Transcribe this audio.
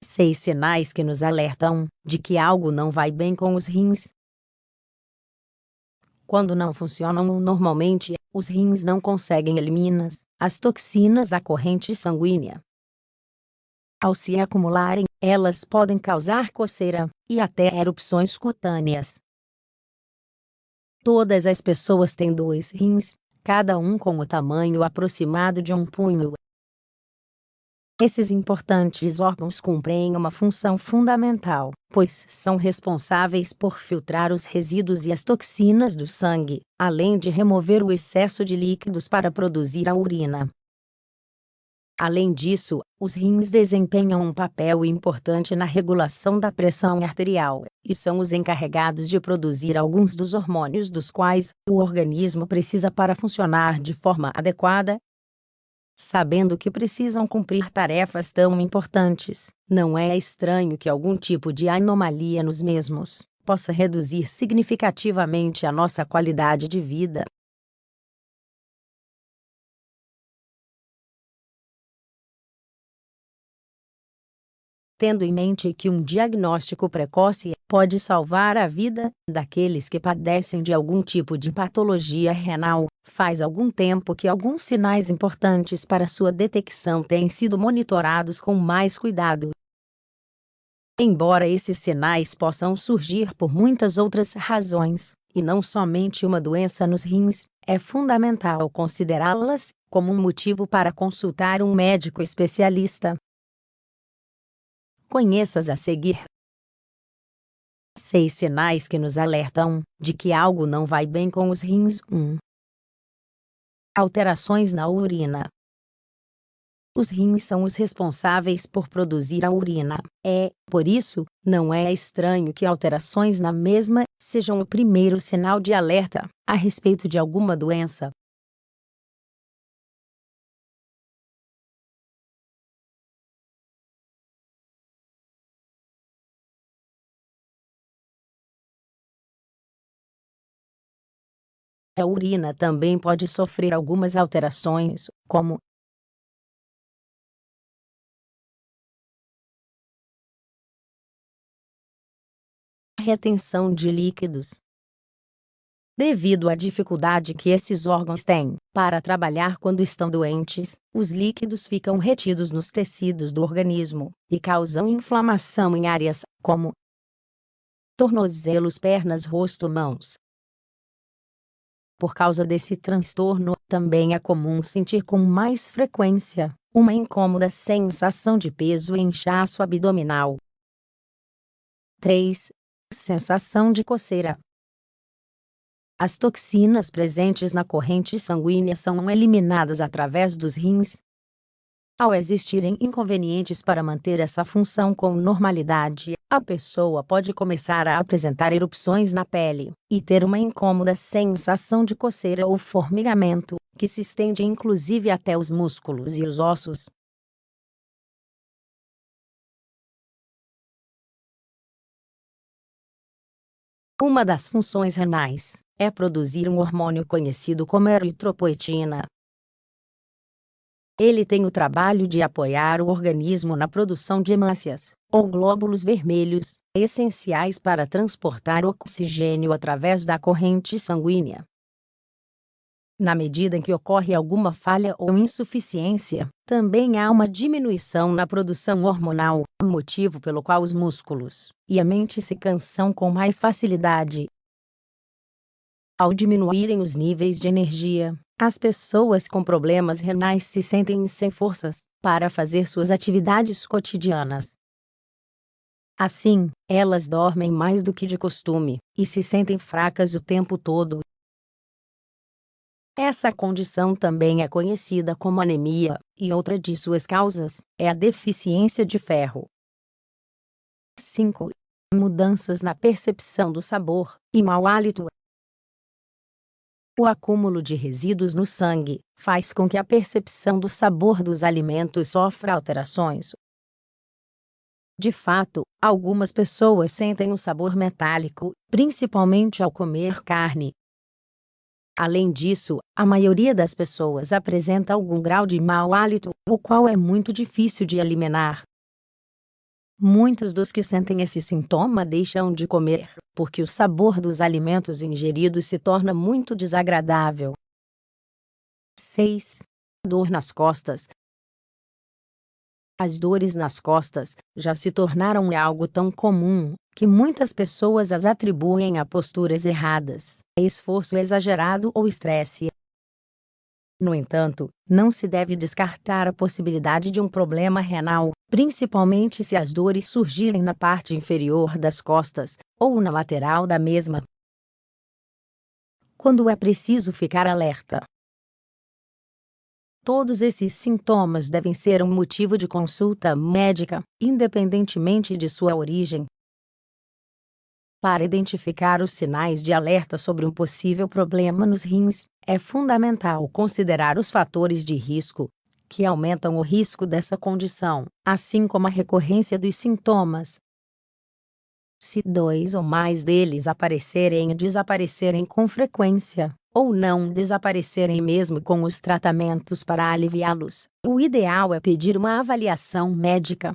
6 sinais que nos alertam de que algo não vai bem com os rins. Quando não funcionam normalmente, os rins não conseguem eliminar as toxinas da corrente sanguínea. Ao se acumularem, elas podem causar coceira e até erupções cutâneas. Todas as pessoas têm 2 rins, cada um com o tamanho aproximado de um punho. Esses importantes órgãos cumprem uma função fundamental, pois são responsáveis por filtrar os resíduos e as toxinas do sangue, além de remover o excesso de líquidos para produzir a urina. Além disso, os rins desempenham um papel importante na regulação da pressão arterial, e são os encarregados de produzir alguns dos hormônios dos quais o organismo precisa para funcionar de forma adequada. Sabendo que precisam cumprir tarefas tão importantes, não é estranho que algum tipo de anomalia nos mesmos possa reduzir significativamente a nossa qualidade de vida. Tendo em mente que um diagnóstico precoce pode salvar a vida daqueles que padecem de algum tipo de patologia renal, faz algum tempo que alguns sinais importantes para sua detecção têm sido monitorados com mais cuidado. Embora esses sinais possam surgir por muitas outras razões, e não somente uma doença nos rins, é fundamental considerá-las como um motivo para consultar um médico especialista. Conheças a seguir 6 sinais que nos alertam de que algo não vai bem com os rins. 1. Alterações na urina. Os rins são os responsáveis por produzir a urina. Por isso, não é estranho que alterações na mesma sejam o primeiro sinal de alerta a respeito de alguma doença. A urina também pode sofrer algumas alterações, como retenção de líquidos. Devido à dificuldade que esses órgãos têm para trabalhar quando estão doentes, os líquidos ficam retidos nos tecidos do organismo e causam inflamação em áreas como tornozelos, pernas, rosto, mãos. Por causa desse transtorno, também é comum sentir com mais frequência uma incômoda sensação de peso e inchaço abdominal. 3. Sensação de coceira. As toxinas presentes na corrente sanguínea são eliminadas através dos rins. Ao existirem inconvenientes para manter essa função com normalidade, a pessoa pode começar a apresentar erupções na pele e ter uma incômoda sensação de coceira ou formigamento, que se estende inclusive até os músculos e os ossos. Uma das funções renais é produzir um hormônio conhecido como eritropoetina. Ele tem o trabalho de apoiar o organismo na produção de hemácias, ou glóbulos vermelhos, essenciais para transportar oxigênio através da corrente sanguínea. Na medida em que ocorre alguma falha ou insuficiência, também há uma diminuição na produção hormonal, motivo pelo qual os músculos e a mente se cansam com mais facilidade. Ao diminuírem os níveis de energia, as pessoas com problemas renais se sentem sem forças para fazer suas atividades cotidianas. Assim, elas dormem mais do que de costume e se sentem fracas o tempo todo. Essa condição também é conhecida como anemia, e outra de suas causas é a deficiência de ferro. 5. Mudanças na percepção do sabor e mau hálito. O acúmulo de resíduos no sangue faz com que a percepção do sabor dos alimentos sofra alterações. De fato, algumas pessoas sentem um sabor metálico, principalmente ao comer carne. Além disso, a maioria das pessoas apresenta algum grau de mau hálito, o qual é muito difícil de eliminar. Muitos dos que sentem esse sintoma deixam de comer, porque o sabor dos alimentos ingeridos se torna muito desagradável. 6. Dor nas costas. As dores nas costas já se tornaram algo tão comum que muitas pessoas as atribuem a posturas erradas, esforço exagerado ou estresse. No entanto, não se deve descartar a possibilidade de um problema renal, principalmente se as dores surgirem na parte inferior das costas ou na lateral da mesma. Quando é preciso ficar alerta? Todos esses sintomas devem ser um motivo de consulta médica, independentemente de sua origem. Para identificar os sinais de alerta sobre um possível problema nos rins, é fundamental considerar os fatores de risco, que aumentam o risco dessa condição, assim como a recorrência dos sintomas. Se 2 ou mais deles aparecerem e desaparecerem com frequência, ou não desaparecerem mesmo com os tratamentos para aliviá-los, o ideal é pedir uma avaliação médica,